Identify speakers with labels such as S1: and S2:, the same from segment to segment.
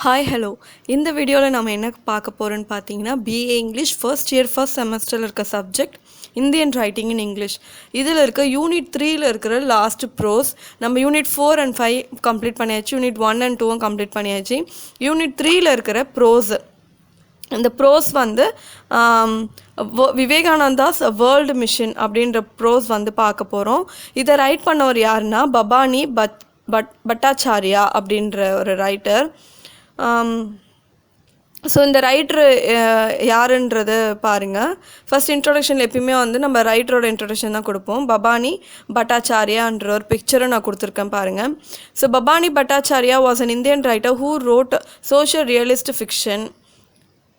S1: Hi hello இந்த வீடியோவில் நம்ம என்ன பார்க்க போகிறோன்னு பார்த்தீங்கன்னா BA English first year first செமஸ்டரில் இருக்க subject Indian writing in English. இதில் இருக்க யூனிட் 3ல் இருக்கிற லாஸ்ட் ப்ரோஸ். நம்ம யூனிட் 4 and 5 கம்ப்ளீட் பண்ணியாச்சு, யூனிட் 1 and 2 கம்ப்ளீட் பண்ணியாச்சு. யூனிட் 3ல் இருக்கிற ப்ரோஸ், இந்த ப்ரோஸ் வந்து விவேகானந்தாஸ் வேர்ல்டு மிஷன் அப்படின்ற ப்ரோஸ் வந்து பார்க்க போகிறோம். இதை ரைட் பண்ணவர் யாருன்னா பபானி பட்டாச்சாரியா அப்படின்ற ஒரு ரைட்டர். ஸோ இந்த ரைட்ரு யாருன்றது பாருங்கள். ஃபஸ்ட் இன்ட்ரொடக்ஷனில் எப்பயுமே வந்து நம்ம ரைட்டரோட இன்ட்ரொடக்ஷன் தான் கொடுப்போம். பபானி பட்டாச்சாரியான்ற ஒரு பிக்சரும் நான் கொடுத்துருக்கேன் பாருங்கள். So Bhabani Bhattacharya was an Indian writer who wrote social realist fiction.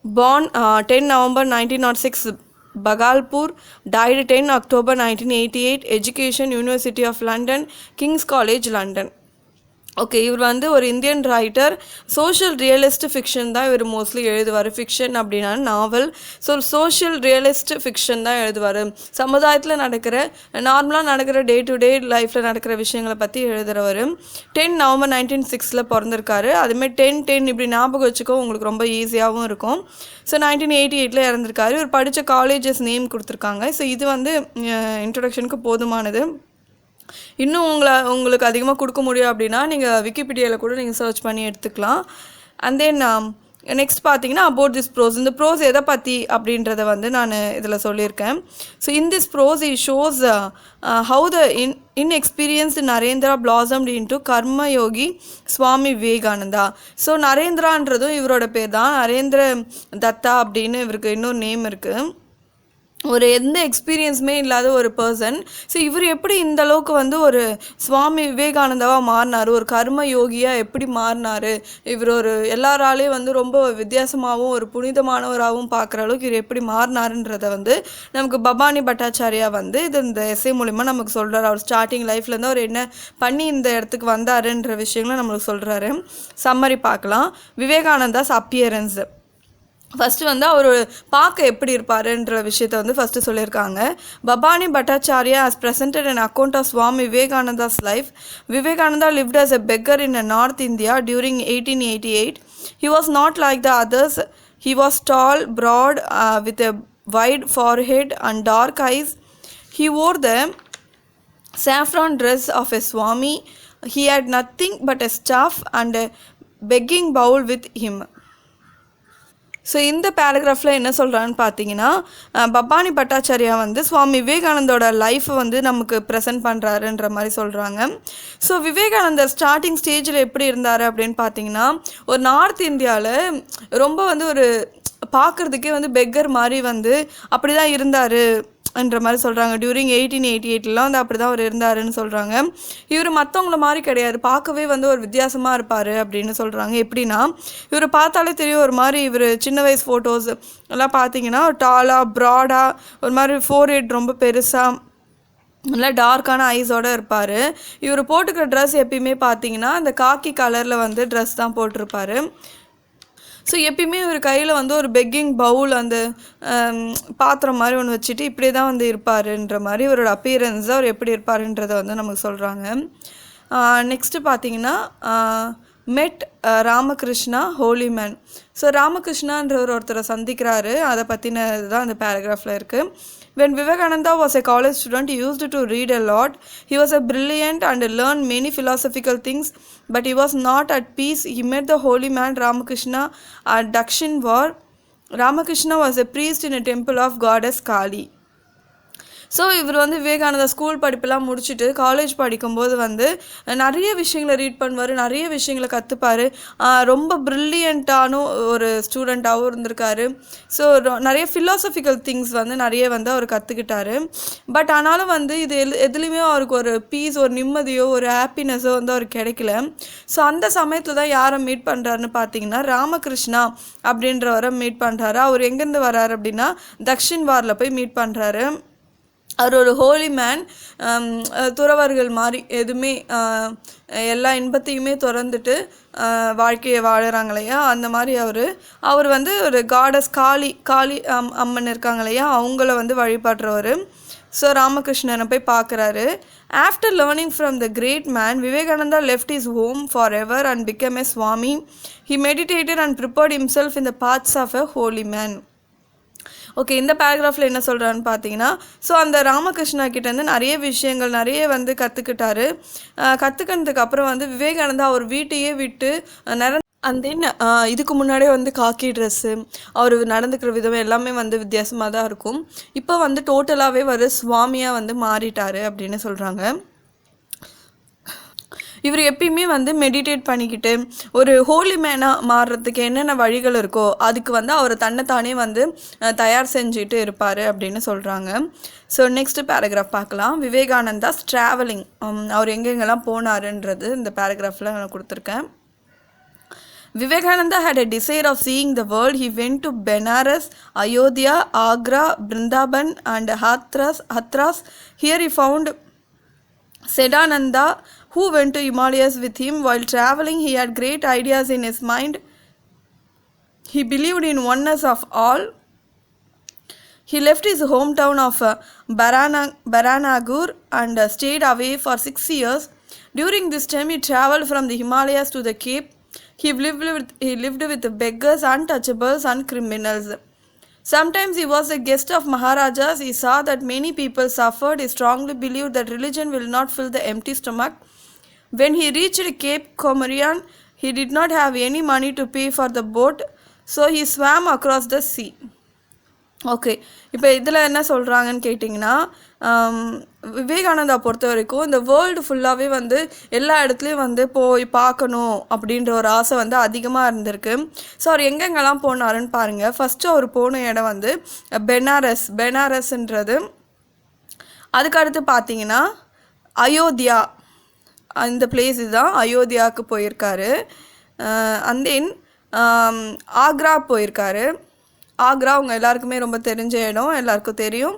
S1: Born 10 November 1906, Bhagalpur, died 10 October 1988, Education, University of London, King's College, London. Okay, இவர் வந்து ஒரு Indian writer. Social realist fiction தான் இவர் மோஸ்ட்லி எழுதுவார். ஃபிக்ஷன் அப்படின்னா நாவல். ஸோ சோஷியல் ரியலிஸ்ட் ஃபிக்ஷன் தான் எழுதுவார். சமுதாயத்தில் நடக்கிற நார்மலாக நடக்கிற டே டு டே லைஃப்பில் நடக்கிற விஷயங்களை பற்றி எழுதுகிறவர். 10 November 1906 பிறந்திருக்காரு. அதுமாதிரி 10 இப்படி ஞாபகம் வச்சுக்கோ, உங்களுக்கு ரொம்ப ஈஸியாகவும் இருக்கும். ஸோ 1988 இறந்திருக்காரு. இவர் படித்த காலேஜஸ் நேம் கொடுத்துருக்காங்க. ஸோ இது வந்து இன்ட்ரொடக்ஷனுக்கு போதுமானது. இன்னும் உங்களுக்கு அதிகமாக கொடுக்க முடியும் அப்படின்னா நீங்கள் விக்கிபீடியாவில் கூட நீங்கள் சர்ச் பண்ணி எடுத்துக்கலாம். அண்ட் தென் நெக்ஸ்ட் பார்த்தீங்கன்னா அபவுட் திஸ் ப்ரோஸ். இந்த ப்ரோஸ் எதை பற்றி அப்படின்றத வந்து நான் இதில் சொல்லியிருக்கேன். So in this prose it shows how the inexperienced Narendra blossomed into Karmayogi Swami Vivekananda. So நரேந்திரான்றதும் இவரோட பேர் தான். நரேந்திர தத்தா அப்படின்னு இவருக்கு இன்னொரு நேம் இருக்குது. ஒரு எந்த எக்ஸ்பீரியன்ஸுமே இல்லாத ஒரு பர்சன். ஸோ இவர் எப்படி இந்த அளவுக்கு வந்து ஒரு சுவாமி விவேகானந்தாவாக மாறினார், ஒரு கர்ம யோகியாக எப்படி மாறினார், இவர் ஒரு எல்லாராலேயும் வந்து ரொம்ப வித்தியாசமாகவும் ஒரு புனிதமானவராகவும் பார்க்குற அளவுக்கு இவர் எப்படி மாறினாருன்றதை வந்து நமக்கு பபானி பட்டாச்சாரியா வந்து இது இந்த எஸ்ஏ மூலிமா நமக்கு சொல்கிறார். அவர் ஸ்டார்டிங் லைஃப்லேருந்து அவர் என்ன பண்ணி இந்த இடத்துக்கு வந்தாருன்ற விஷயங்களும் நம்மளுக்கு சொல்கிறாரு. சம்மரி பார்க்கலாம். விவேகானந்தாஸ் அப்பியரன்ஸ். ஃபஸ்ட்டு வந்து அவர் பார்க்க எப்படி இருப்பாருன்ற விஷயத்தை வந்து ஃபஸ்ட்டு சொல்லியிருக்காங்க. Bhabani Bhattacharya has presented an account of Swami Vivekananda's life. Vivekananda lived as a beggar in North India during 1888. He was not like the others. He was tall, broad, with a wide forehead and dark eyes. He wore the saffron dress of a Swami. He had nothing but a staff and a begging bowl with him. So இந்த பேராகிராஃபில் என்ன சொல்கிறான்னு பார்த்தீங்கன்னா, பபானி பட்டாச்சாரியா வந்து சுவாமி விவேகானந்தோட லைஃப்பை வந்து நமக்கு present பண்ணுறாருன்ற மாதிரி சொல்கிறாங்க. ஸோ விவேகானந்தர் ஸ்டார்டிங் ஸ்டேஜில் எப்படி இருந்தார் அப்படின்னு பார்த்தீங்கன்னா, ஒரு நார்த் இந்தியாவில் ரொம்ப வந்து ஒரு பார்க்குறதுக்கே வந்து பெக்கர் மாதிரி வந்து அப்படி தான் இருந்தார் என்ற மாதிரி சொல்கிறாங்க. டியூரிங் 1888 வந்து அப்படி தான் அவர் இருந்தாருன்னு சொல்கிறாங்க. இவர் மற்றவங்கள மாதிரி கிடையாது, பார்க்கவே வந்து ஒரு வித்தியாசமாக இருப்பார் அப்படின்னு சொல்கிறாங்க. எப்படின்னா, இவர் பார்த்தாலே தெரியும் ஒரு மாதிரி இவர் சின்ன வயசு ஃபோட்டோஸ் எல்லாம் பார்த்தீங்கன்னா டாலாக ப்ராடாக ஒரு மாதிரி ஃபோர்ஹெட் ரொம்ப பெருசாக நல்லா டார்க்கான ஐஸோடு இருப்பார். இவர் போட்டுக்கிற ட்ரெஸ் எப்பயுமே பார்த்தீங்கன்னா அந்த காக்கி கலரில் வந்து ட்ரெஸ் தான் போட்டிருப்பார். ஸோ எப்பயுமே ஒரு கையில் வந்து ஒரு பெக்கிங் பவுல் அந்த பாத்திரம் மாதிரி ஒன்று வச்சுட்டு இப்படி தான் வந்து இருப்பாருன்ற மாதிரி இவரோட அப்பியரன்ஸ் அவர் எப்படி இருப்பாருன்றதை வந்து நமக்கு சொல்கிறாங்க. நெக்ஸ்ட்டு பார்த்தீங்கன்னா மெட் ராமகிருஷ்ணா ஹோலி மேன். ஸோ ராமகிருஷ்ணான்ற ஒருத்தரை சந்திக்கிறாரு, அதை பற்றினது தான் இந்த பேராகிராஃபில் இருக்குது. When Vivekananda was a college student, he used to read a lot. He was a brilliant and learned many philosophical things, but he was not at peace. He met the holy man Ramakrishna at Dakshinwar. Ramakrishna was a priest in a temple of goddess Kali. So இவர் வந்து Vivekananda school படிப்பெல்லாம் முடிச்சுட்டு college படிக்கும்போது வந்து நிறைய விஷயங்களை read பண்ணுவார், நிறைய விஷயங்களை கற்றுப்பார். ரொம்ப ப்ரில்லியண்ட்டான ஒரு ஸ்டூடெண்ட்டாகவும் இருந்திருக்காரு. ஸோ நிறைய ஃபிலாசபிக்கல் திங்ஸ் வந்து நிறைய வந்து அவர் கற்றுக்கிட்டாரு. பட் ஆனாலும் வந்து இது எதுலேயுமே அவருக்கு ஒரு பீஸ், ஒரு நிம்மதியோ ஒரு ஹாப்பினஸோ வந்து அவருக்கு கிடைக்கல. ஸோ அந்த சமயத்தில் தான் யாரை மீட் பண்ணுறாருன்னு பார்த்தீங்கன்னா ராமகிருஷ்ணா அப்படின்றவரை மீட் பண்ணுறாரு. அவர் எங்கேருந்து வர்றாரு அப்படின்னா தக்ஷின்வாரில் போய் மீட் பண்ணுறாரு. அவர் ஒரு ஹோலி மேன், துறவர்கள் மாதிரி எதுவுமே எல்லா இன்பத்தையுமே திறந்துட்டு வாழ்க்கையை வாழுறாங்க இல்லையா, அந்த மாதிரி அவர் வந்து ஒரு காடஸ் காளி அம்மன் இருக்காங்க இல்லையா, அவங்கள வந்து வழிபடுறவர். ஸோ ராமகிருஷ்ணனை போய் பார்க்குறாரு. After learning from the great man, Vivekananda left his home for ever and become a swami. He meditated and prepared himself in the paths of a holy man. Okay, இந்த பேராகிராஃபில் என்ன சொல்கிறான்னு பார்த்தீங்கன்னா, ஸோ அந்த ராமகிருஷ்ணா கிட்டேருந்து நிறைய விஷயங்கள் நிறைய வந்து கற்றுக்கிட்டாரு. கற்றுக்கினதுக்கு அப்புறம் வந்து விவேகானந்தா அவர் வீட்டையே விட்டு அண்ட் தென் இதுக்கு முன்னாடியே வந்து காக்கி ட்ரெஸ்ஸு, அவர் நடந்துக்கிற விதம் எல்லாமே வந்து வித்தியாசமாக தான் இருக்கும். இப்போ வந்து டோட்டலாகவே ஒரு சுவாமியாக வந்து மாறிட்டார் அப்படின்னு சொல்கிறாங்க. இவர் எப்பயுமே வந்து மெடிடேட் பண்ணிக்கிட்டு ஒரு ஹோலி மேனாக மாறுறதுக்கு என்னென்ன வழிகள் இருக்கோ அதுக்கு வந்து அவர் தன்னைத்தானே வந்து தயார் செஞ்சுட்டு இருப்பார் அப்படின்னு சொல்கிறாங்க. ஸோ நெக்ஸ்ட் பேராகிராஃப் பார்க்கலாம். விவேகானந்தாஸ் ட்ராவலிங், அவர் எங்கெங்கெல்லாம் போனாருன்றது இந்த பேராகிராஃபில் நான் கொடுத்துருக்கேன். Vivekananda had a desire of seeing the world. He went to Benares, Ayodhya, Agra, Vrindaban and Hathras. Here he found Sedananda, who went to Himalayas with him. While traveling, he had great ideas in his mind. He believed in oneness of all. He left his hometown of Baranagur and stayed away for 6 years. During this time, he traveled from the Himalayas to the Cape. He lived with beggars, untouchables and criminals. Sometimes he was a guest of Maharajas. He saw that many people suffered. He strongly believed that religion will not fill the empty stomach. When he reached Cape Comorin, he did not have any money to pay for the boat, so he swam across the sea. Okay, இப்போ இதில் என்ன சொல்கிறாங்கன்னு கேட்டிங்கன்னா, விவேகானந்தா பொறுத்த வரைக்கும் இந்த world ஃபுல்லாகவே வந்து எல்லா இடத்துலையும் வந்து போய் பார்க்கணும் அப்படின்ற ஒரு ஆசை வந்து அதிகமாக இருந்திருக்கு. ஸோ அவர் எங்கெங்கெல்லாம் போனாருன்னு பாருங்கள். ஃபஸ்ட்டு அவர் போன இடம் வந்து பெனாரஸ்ன்றது. அதுக்கடுத்து பார்த்தீங்கன்னா அயோத்தியா, அந்த பிளேஸ் இதுதான், அயோத்தியாவுக்கு போயிருக்காரு. அண்ட் தென் ஆக்ரா போயிருக்காரு. ஆக்ரா உங்கள் எல்லாருக்குமே ரொம்ப தெரிஞ்ச இடம், எல்லாருக்கும் தெரியும்.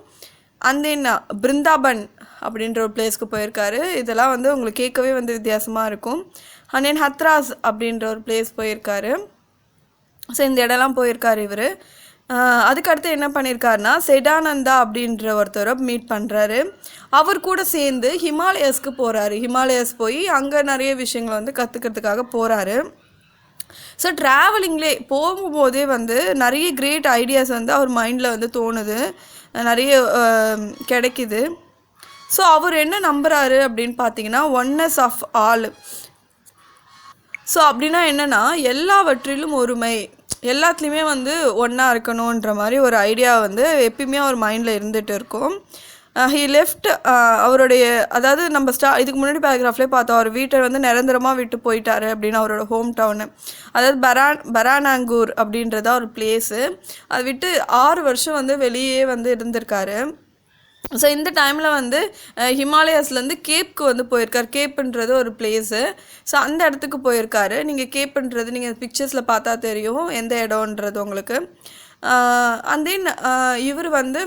S1: அண்ட் தென் பிருந்தாபன் அப்படின்ற ஒரு பிளேஸ்க்கு போயிருக்காரு. இதெல்லாம் வந்து உங்களுக்கு கேட்கவே வந்து வித்தியாசமாக இருக்கும். அண்ட் தென் ஹத்ராஸ் அப்படின்ற ஒரு பிளேஸ் போயிருக்காரு. ஸோ இந்த இடம்லாம் போயிருக்காரு இவர். அதுக்கடுத்து என்ன பண்ணியிருக்காருனா, செடானந்தா அப்படின்ற ஒருத்தரை மீட் பண்ணுறாரு. அவர் கூட சேர்ந்து ஹிமாலயஸ்க்கு போகிறாரு. ஹிமாலயஸ் போய் அங்கே நிறைய விஷயங்களை வந்து கற்றுக்கிறதுக்காக போகிறாரு. ஸோ ட்ராவலிங்லே போகும்போதே வந்து நிறைய கிரேட் ஐடியாஸ் வந்து அவர் மைண்டில் வந்து தோணுது, நிறைய கிடைக்குது. ஸோ அவர் என்ன நம்புகிறாரு அப்படின்னு பார்த்தீங்கன்னா, ஒன்னஸ் ஆஃப் ஆல். ஸோ அப்படின்னா என்னென்னா, எல்லாவற்றிலும் ஒருமை, எல்லாத்துலேயுமே வந்து ஒன்றா இருக்கணுன்ற மாதிரி ஒரு ஐடியா வந்து எப்பயுமே அவர் மைண்டில் இருந்துகிட்டு இருக்கும். ஹீ லெஃப்ட், அவருடைய அதாவது நம்ம இதுக்கு முன்னாடி பேராகிராஃப்லேயே பார்த்தோம், அவர் வீட்டை வந்து நிரந்தரமாக விட்டு போயிட்டாரு அப்படின்னு. அவரோட ஹோம் டவுனு அதாவது பரானாங்கூர் அப்படின்றத ஒரு பிளேஸு, அதை விட்டு 6 வருஷம் வந்து வெளியே வந்து இருந்திருக்காரு. ஸோ இந்த டைமில் வந்து ஹிமாலயாஸ்லேருந்து கேப்க்கு வந்து போயிருக்கார். கேப்புன்றது ஒரு பிளேஸு. ஸோ அந்த இடத்துக்கு போயிருக்காரு. நீங்கள் கேப்புன்றது நீங்கள் பிக்சர்ஸில் பார்த்தா தெரியும் எந்த இடம்ன்றது உங்களுக்கு. அண்ட் தென் இவர் வந்து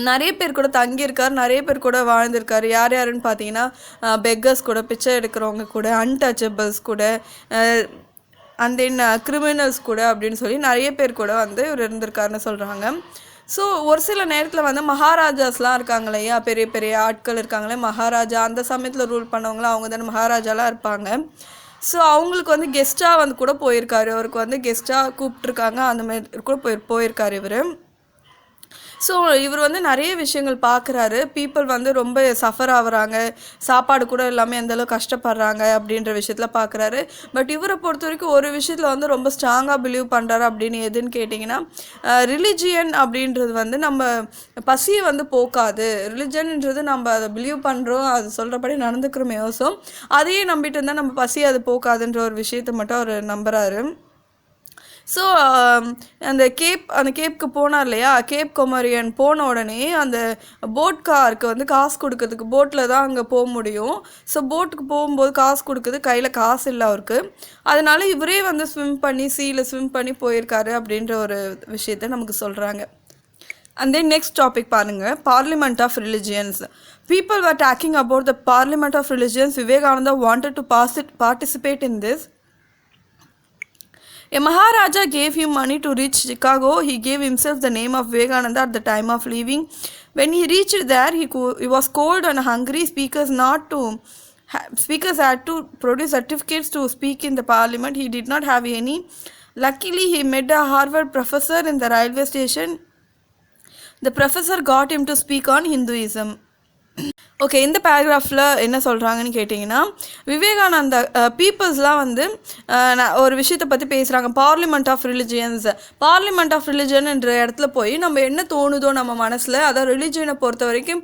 S1: நிறைய பேர் கூட தங்கியிருக்கார், நிறைய பேர் கூட வாழ்ந்திருக்காரு. யார் யாருன்னு பார்த்தீங்கன்னா, பெக்கர்ஸ் கூட, பிச்சை எடுக்கிறவங்க கூட, அன்டச்சபிள்ஸ் கூட, அண்ட் தென் கிரிமினல்ஸ் கூட அப்படின்னு சொல்லி நிறைய பேர் கூட வந்து இவர் இருந்திருக்காருன்னு சொல்கிறாங்க. ஸோ ஒரு சில நேரத்தில் வந்து மகாராஜாஸ்லாம் இருக்காங்க இல்லையா, பெரிய பெரிய ஆட்கள் இருக்காங்களே மகாராஜா, அந்த சமயத்தில் ரூல் பண்ணவங்களாம் அவங்க தானே மகாராஜாலாம் இருப்பாங்க. ஸோ அவங்களுக்கு வந்து கெஸ்ட்டாக வந்து கூட போயிருக்காரு. அவருக்கு வந்து கெஸ்ட்டாக கூப்பிட்ருக்காங்க, அந்த மாதிரி கூட போயிருக்காரு இவர். ஸோ இவர் வந்து நிறைய விஷயங்கள் பார்க்குறாரு. பீப்புள் வந்து ரொம்ப சஃபர் ஆகுறாங்க, சாப்பாடு கூட எல்லாமே எந்தளவுக்கு கஷ்டப்படுறாங்க அப்படின்ற விஷயத்தில் பார்க்குறாரு. பட் இவரை பொறுத்த வரைக்கும் ஒரு விஷயத்தில் வந்து ரொம்ப ஸ்ட்ராங்காக பிலீவ் பண்ணுறாரு. அப்படின்னு எதுன்னு கேட்டிங்கன்னா, ரிலிஜியன் அப்படின்றது வந்து நம்ம பசியை வந்து போக்காது. ரிலிஜன்ன்றது நம்ம அதை பிலீவ் பண்ணுறோம், அது சொல்கிறபடி நடந்துக்கிறோமே யோசம், அதையே நம்பிட்டு இருந்தால் நம்ம பசியை அது போக்காதுன்ற ஒரு விஷயத்தை மட்டும் அவர் நம்புகிறாரு. ஸோ அந்த கேப்க்கு போனார் இல்லையா, கேப் கொமரியன் போன உடனே அந்த போட் காருக்கு வந்து காசு கொடுக்கறதுக்கு, போட்டில் தான் அங்கே போக முடியும். ஸோ போட்டுக்கு போகும்போது காசு கொடுக்குறது, கையில் காசு இல்லை அவருக்கு. அதனால இவரே வந்து சீயில் ஸ்விம் பண்ணி போயிருக்காரு அப்படின்ற ஒரு விஷயத்தை நமக்கு சொல்கிறாங்க. அண்ட் தென் நெக்ஸ்ட் டாபிக் பாருங்கள், parliament of religions. People were talking about the parliament of religions. Vivekananda wanted to participate in this. A Maharaja gave him money to reach Chicago. He gave himself the name of Vivekananda at the time of leaving. When he reached there, he was cold and hungry. Speakers had to produce certificates to speak in the parliament. He did not have any. Luckily, he met a Harvard professor in the railway station. The professor got him to speak on Hinduism. Okay, இந்த பேராகிராஃபில் என்ன சொல்கிறாங்கன்னு கேட்டிங்கன்னா, விவேகானந்தா பீப்புள்ஸ்லாம் வந்து ஒரு விஷயத்தை பற்றி பேசுகிறாங்க. பார்லிமெண்ட் ஆஃப் ரிலிஜன் என்ற இடத்துல போய் நம்ம என்ன தோணுதோ நம்ம மனசில், அதாவது ரிலிஜியனை பொறுத்த வரைக்கும்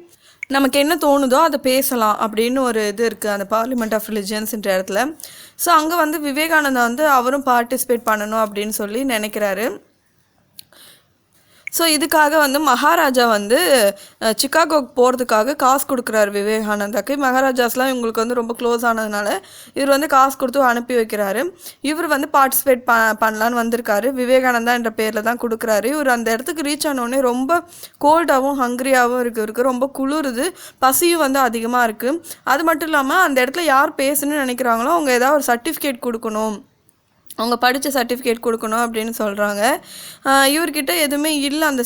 S1: நமக்கு என்ன தோணுதோ அதை பேசலாம் அப்படின்னு ஒரு இது இருக்குது அந்த பார்லிமெண்ட் ஆஃப் ரிலிஜியன்ஸ்ன்ற இடத்துல. ஸோ அங்கே வந்து விவேகானந்தா வந்து அவரும் பார்ட்டிசிபேட் பண்ணணும் அப்படின்னு சொல்லி நினைக்கிறாரு. ஸோ இதுக்காக வந்து மகாராஜா வந்து சிக்காகோக்கு போகிறதுக்காக காசு கொடுக்குறாரு விவேகானந்தாக்கு. மகாராஜாஸ்லாம் இவங்களுக்கு வந்து ரொம்ப க்ளோஸ் ஆனதுனால இவர் வந்து காசு கொடுத்து அனுப்பி வைக்கிறாரு. இவர் வந்து பார்ட்டிசிபேட் பண்ணலான்னு வந்திருக்காரு. விவேகானந்தா என்ற பேரில் தான் கொடுக்குறாரு. இவர் அந்த இடத்துக்கு ரீச் ஆனோடனே ரொம்ப கோல்டாகவும் ஹங்க்ரியாகவும் இருக்கு, ரொம்ப குளிருது, பசியும் வந்து அதிகமாக இருக்குது. அது மட்டும் இல்லாமல் அந்த இடத்துல யார் பேசணும்னு நினைக்கிறாங்களோ அவங்க ஏதாவது ஒரு சர்டிஃபிகேட் கொடுக்கணும், அவங்க படித்த சர்டிஃபிகேட் கொடுக்கணும் அப்படின்னு சொல்கிறாங்க. இவர்கிட்ட எதுவுமே இல்லை அந்த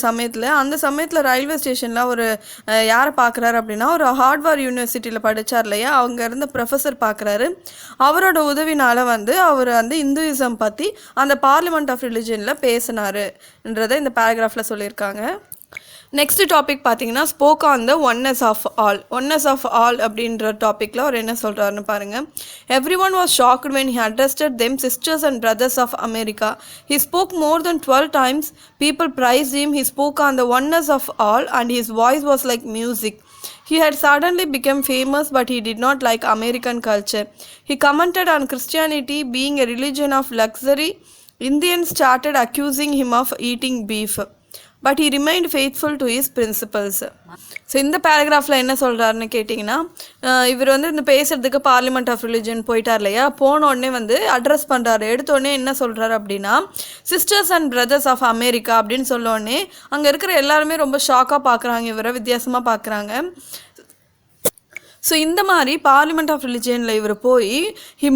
S1: சமயத்தில் ரயில்வே ஸ்டேஷனில் ஒரு யாரை பார்க்குறாரு அப்படின்னா, ஒரு ஹார்வர்ட் யூனிவர்சிட்டியில் படித்தார் இல்லையா, அவங்க இருந்த ப்ரொஃபஸர் பார்க்குறாரு. அவரோட உதவினால் வந்து அவர் வந்து இந்துயிசம் பற்றி அந்த பார்லிமெண்ட் ஆஃப் ரிலிஜனில் பேசினாருன்றதை இந்த பேராகிராஃபில் சொல்லியிருக்காங்க. நெக்ஸ்ட் டாபிக் பார்த்தீங்கன்னா, spoke on the oneness of all அப்படின்ற டாப்பிக்கில் அவர் என்ன சொல்கிறாருன்னு பாருங்கள். Every one was shocked when he addressed them sisters and brothers of America. He spoke more then 12 times. People praised him. He spoke on the oneness of all and his voice was like music. He had suddenly become famous, but he did not like American culture. He commented on Christianity being a religion of luxury. Indians started accusing him of eating beef. But he remind faithful to his principles. So இந்த பேராகிராஃபில் என்ன சொல்கிறாருன்னு கேட்டிங்கன்னா, இவர் வந்து இந்த பேசுகிறதுக்கு parliament of religion போயிட்டார் இல்லையா, போனோடனே வந்து அட்ரஸ் பண்ணுறாரு. எடுத்தோடனே என்ன சொல்கிறாரு அப்படின்னா, sisters and brothers of America அப்படின்னு சொல்லோடனே அங்கே இருக்கிற எல்லாருமே ரொம்ப ஷாக்காக பார்க்குறாங்க, இவரை வித்தியாசமாக பார்க்குறாங்க. ஸோ இந்த மாதிரி பார்லிமெண்ட் ஆஃப் ரிலிஜியனில் இவர் போய்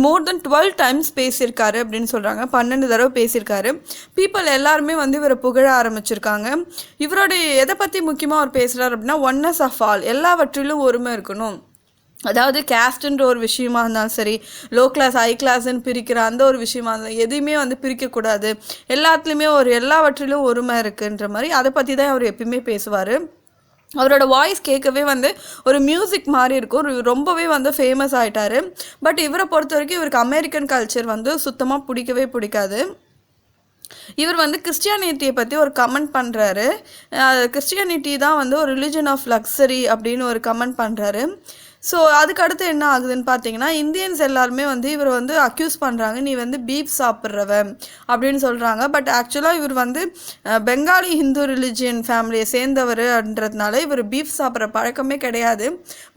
S1: மோர் தென் 12 times பேசியிருக்காரு அப்படின்னு சொல்கிறாங்க. 12 தடவை பேசியிருக்காரு. பீப்புள் எல்லாருமே வந்து இவரை புகழ ஆரம்பிச்சிருக்காங்க. இவருடைய எதை பற்றி முக்கியமாக அவர் பேசுகிறார் அப்படின்னா, ஒன்னஸ் ஆஃப் ஆல், எல்லாவற்றிலும் ஒருமை இருக்கணும். அதாவது கேஸ்ட்டுன்ற ஒரு விஷயமா இருந்தாலும் சரி, லோ கிளாஸ் ஹை கிளாஸ்ன்னு பிரிக்கிற அந்த ஒரு விஷயமா இருந்தாலும் எதையுமே வந்து பிரிக்கக்கூடாது, எல்லாத்துலேயுமே எல்லாவற்றிலும் ஒருமை இருக்குன்ற மாதிரி அதை பற்றி தான் அவர் எப்பயுமே பேசுவார். அவரோட வாய்ஸ் கேட்கவே வந்து ஒரு மியூசிக் மாதிரி இருக்கும். ரொம்பவே வந்து ஃபேமஸ் ஆகிட்டார். பட் இவரை பொறுத்த வரைக்கும் இவருக்கு அமெரிக்கன் கல்ச்சர் வந்து சுத்தமாக பிடிக்காது. இவர் வந்து கிறிஸ்டியானிட்டியை பற்றி ஒரு கமெண்ட் பண்ணுறாரு. கிறிஸ்டியானிட்டி தான் வந்து ஒரு ரிலிஜன் ஆஃப் லக்ஸரி அப்படின்னு ஒரு கமெண்ட் பண்ணுறாரு. ஸோ அதுக்கடுத்து என்ன ஆகுதுன்னு பார்த்தீங்கன்னா, இந்தியன்ஸ் எல்லாருமே வந்து இவர் வந்து அக்யூஸ் பண்ணுறாங்க, நீ வந்து பீஃப் சாப்பிட்றவன் அப்படின்னு சொல்கிறாங்க. பட் ஆக்சுவலாக இவர் வந்து பெங்காலி ஹிந்து ரிலிஜியன் ஃபேமிலியை சேர்ந்தவர்ன்றதுனால இவர் பீஃப் சாப்பிட்ற பழக்கமே கிடையாது.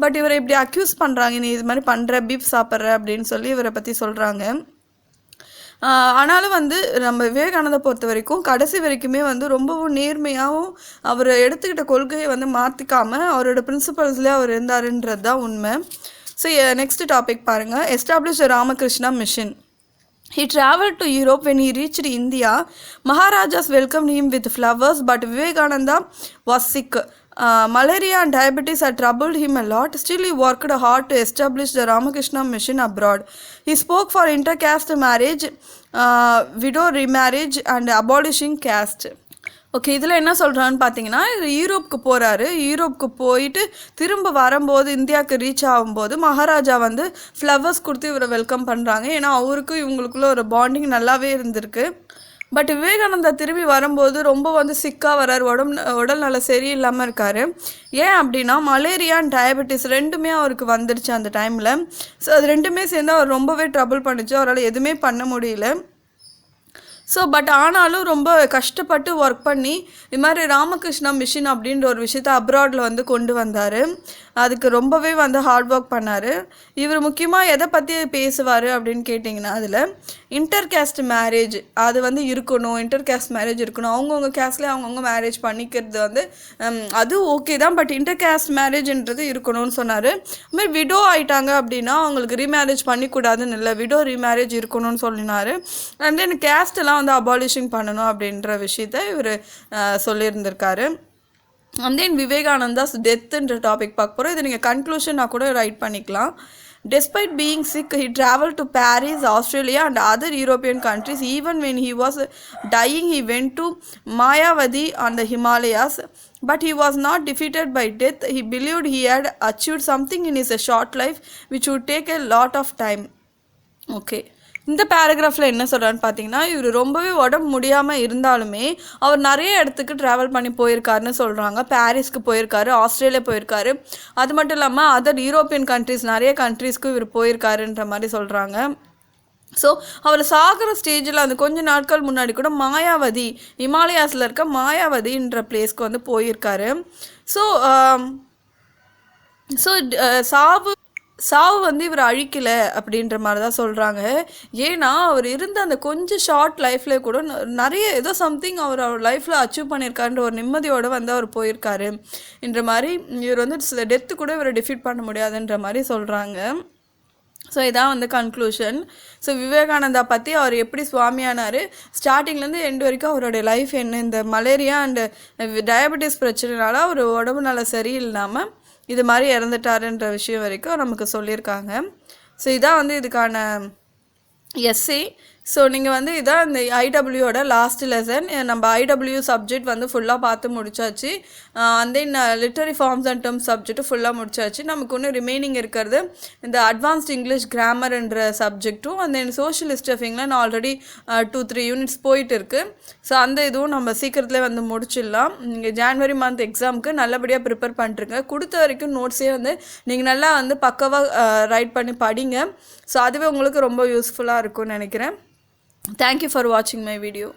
S1: பட் இவரை இப்படி அக்யூஸ் பண்ணுறாங்க, நீ இது மாதிரி பண்ணுற, பீஃப் சாப்பிட்ற அப்படின்னு சொல்லி இவரை பற்றி சொல்கிறாங்க. ஆனாலும் வந்து நம்ம விவேகானந்தா பொறுத்த வரைக்கும் கடைசி வரைக்குமே வந்து ரொம்பவும் நேர்மையாகவும் அவர் எடுத்துக்கிட்ட கொள்கையை வந்து மாற்றிக்காமல் அவரோட பிரின்சிபல்ஸ்லேயே அவர் இருந்தாருன்றது தான் உண்மை. ஸோ நெக்ஸ்ட் டாபிக் பாருங்கள். Establish Ramakrishna mission. He travelled to Europe. When he reached India, Maharajas welcomed him with flowers, but Vivekananda was sick. Malaria and diabetes had troubled him a lot. Still, he worked hard to establish the Ramakrishna mission abroad. He spoke for intercaste marriage, widow remarriage, and abolishing caste. Okay, இதில் என்ன சொல்கிறான்னு பார்த்தீங்கன்னா, யூரோப்புக்கு போகிறாரு. யூரோப்புக்கு போயிட்டு திரும்ப வரும்போது இந்தியாவுக்கு reach ஆகும்போது மகாராஜா வந்து ஃப்ளவர்ஸ் கொடுத்து இவரை வெல்கம் பண்ணுறாங்க. ஏன்னா அவருக்கும் இவங்களுக்குள்ள ஒரு பாண்டிங் நல்லாவே இருந்திருக்கு. பட் விவேகானந்தா திரும்பி வரும்போது ரொம்ப வந்து சிக்காக வர்றார், உடல் நல்லா சரியில்லாமல் இருக்கார். ஏன் அப்படின்னா, மலேரியா அண்ட் டயபெட்டிஸ் ரெண்டுமே அவருக்கு வந்துடுச்சு அந்த டைமில். ஸோ அது ரெண்டுமே சேர்ந்து அவர் ரொம்பவே ட்ரபிள் பண்ணிச்சு, அவரால் எதுவுமே பண்ண முடியல. ஸோ பட் ஆனாலும் ரொம்ப கஷ்டப்பட்டு ஒர்க் பண்ணி இது மாதிரி ராமகிருஷ்ணா மிஷன் அப்படின்ற ஒரு விஷயத்த அப்ராடில் வந்து கொண்டு வந்தார். அதுக்கு ரொம்பவே வந்து ஹார்ட் ஒர்க் பண்ணார். இவர் முக்கியமாக எதை பற்றி பேசுவார் அப்படின்னு கேட்டிங்கன்னா, அதில் இன்டர் கேஸ்ட் மேரேஜ் அது வந்து இருக்கணும், இன்டர் கேஸ்ட் மேரேஜ் இருக்கணும், அவங்கவுங்க கேஸ்ட்லேயே அவங்கவுங்க மேரேஜ் பண்ணிக்கிறது வந்து அது ஓகே தான், பட் இன்டர் கேஸ்ட் மேரேஜ்ன்றது இருக்கணும்னு சொன்னார். இதுமாதிரி விடோ ஆகிட்டாங்க அப்படின்னா அவங்களுக்கு ரீமேரேஜ் பண்ணிக்கூடாதுன்னு இல்லை, விடோ ரீமேரேஜ் இருக்கணும்னு சொல்லினார். அண்ட் தென் கேஸ்டெல்லாம் வந்து அபாலிஷிங் பண்ணணும் அப்படின்ற விஷயத்த இவர் சொல்லியிருந்திருக்காரு. அண்ட் தென் விவேகானந்தாஸ் டெத்துன்ற டாபிக் பார்க்க போகிறோம். இது நீங்கள் கன்க்ளூஷனாக கூட ரைட் பண்ணிக்கலாம். Despite being sick, he traveled to Paris, Australia and other European countries. Even when he was dying, he went to Mayavadi on the Himalayas. But he was not defeated by death. He believed he had achieved something in his short life, which would take a lot of time. Okay. இந்த பேராகிராஃபில் என்ன சொல்கிறான்னு பார்த்தீங்கன்னா, இவர் ரொம்பவே உடம்பு முடியாமல் இருந்தாலுமே அவர் நிறைய இடத்துக்கு ட்ராவல் பண்ணி போயிருக்காருன்னு சொல்கிறாங்க. பாரிஸ்க்கு போயிருக்காரு, ஆஸ்திரேலியா போயிருக்காரு, அது மட்டும் இல்லாமல் அதர் யூரோப்பியன் கண்ட்ரிஸ் நிறைய கண்ட்ரீஸ்க்கு இவர் போயிருக்காருன்ற மாதிரி சொல்கிறாங்க. ஸோ அவர் சாகிற ஸ்டேஜில் அந்த கொஞ்சம் நாட்கள் முன்னாடி கூட மாயாவதி, ஹிமாலயாஸில் இருக்க மாயாவதின்ற பிளேஸ்க்கு வந்து போயிருக்காரு. ஸோ சாவு வந்து இவர் அழிக்கலை அப்படின்ற மாதிரி தான் சொல்கிறாங்க. ஏன்னா அவர் இருந்த அந்த கொஞ்சம் ஷார்ட் லைஃப்லேயே கூட நிறைய ஏதோ சம்திங் அவர் லைஃப்பில் அச்சீவ் பண்ணியிருக்காருன்ற ஒரு நிம்மதியோடு வந்து அவர் போயிருக்காரு என்ற மாதிரி. இவர் வந்து சில டெத்து கூட இவரை டிஃபீட் பண்ண முடியாதுன்ற மாதிரி சொல்கிறாங்க. ஸோ இதான் வந்து கன்க்ளூஷன். ஸோ விவேகானந்தா பற்றி அவர் எப்படி சுவாமியானார், ஸ்டார்டிங்லேருந்து எண்டு வரைக்கும் அவருடைய லைஃப் என்ன, இந்த மலேரியா அண்டு டயபெட்டிஸ் பிரச்சனைனால அவர் உடம்பு நல்லா சரியில்லாமல் இது மாதிரி இறந்துட்டாருன்ற விஷயம் வரைக்கும் நமக்கு சொல்லியிருக்காங்க. ஸோ இதான் வந்து இதுக்கான எஸ்ஏ. ஸோ நீங்கள் வந்து இதான் இந்த ஐடபிள்யூட லாஸ்ட் லெசன். நம்ம ஐடபிள்யூ சப்ஜெக்ட் வந்து ஃபுல்லாக பார்த்து முடிச்சாச்சு. And then literary forms and terms subject ஃபுல்லாக முடிச்சாச்சு. நமக்கு ஒன்று ரிமைனிங் இருக்கிறது இந்த அட்வான்ஸ்ட் இங்கிலீஷ் கிராமர்ன்ற சப்ஜெக்ட்டும், and then social history of England already 2-3 units போயிட்டு இருக்குது. ஸோ அந்த இதுவும் நம்ம சீக்கிரத்துலேயே வந்து முடிச்சிடலாம். நீங்கள் ஜான்வரி மந்த் எக்ஸாமுக்கு நல்லபடியாக ப்ரிப்பேர் பண்ணிட்டுருங்க. கொடுத்த வரைக்கும் நோட்ஸே வந்து நீங்கள் நல்லா வந்து பக்காவாக ரைட் பண்ணி படிங்க. ஸோ அதுவே உங்களுக்கு ரொம்ப யூஸ்ஃபுல்லாக இருக்கும்னு நினைக்கிறேன். Thank you for watching my video.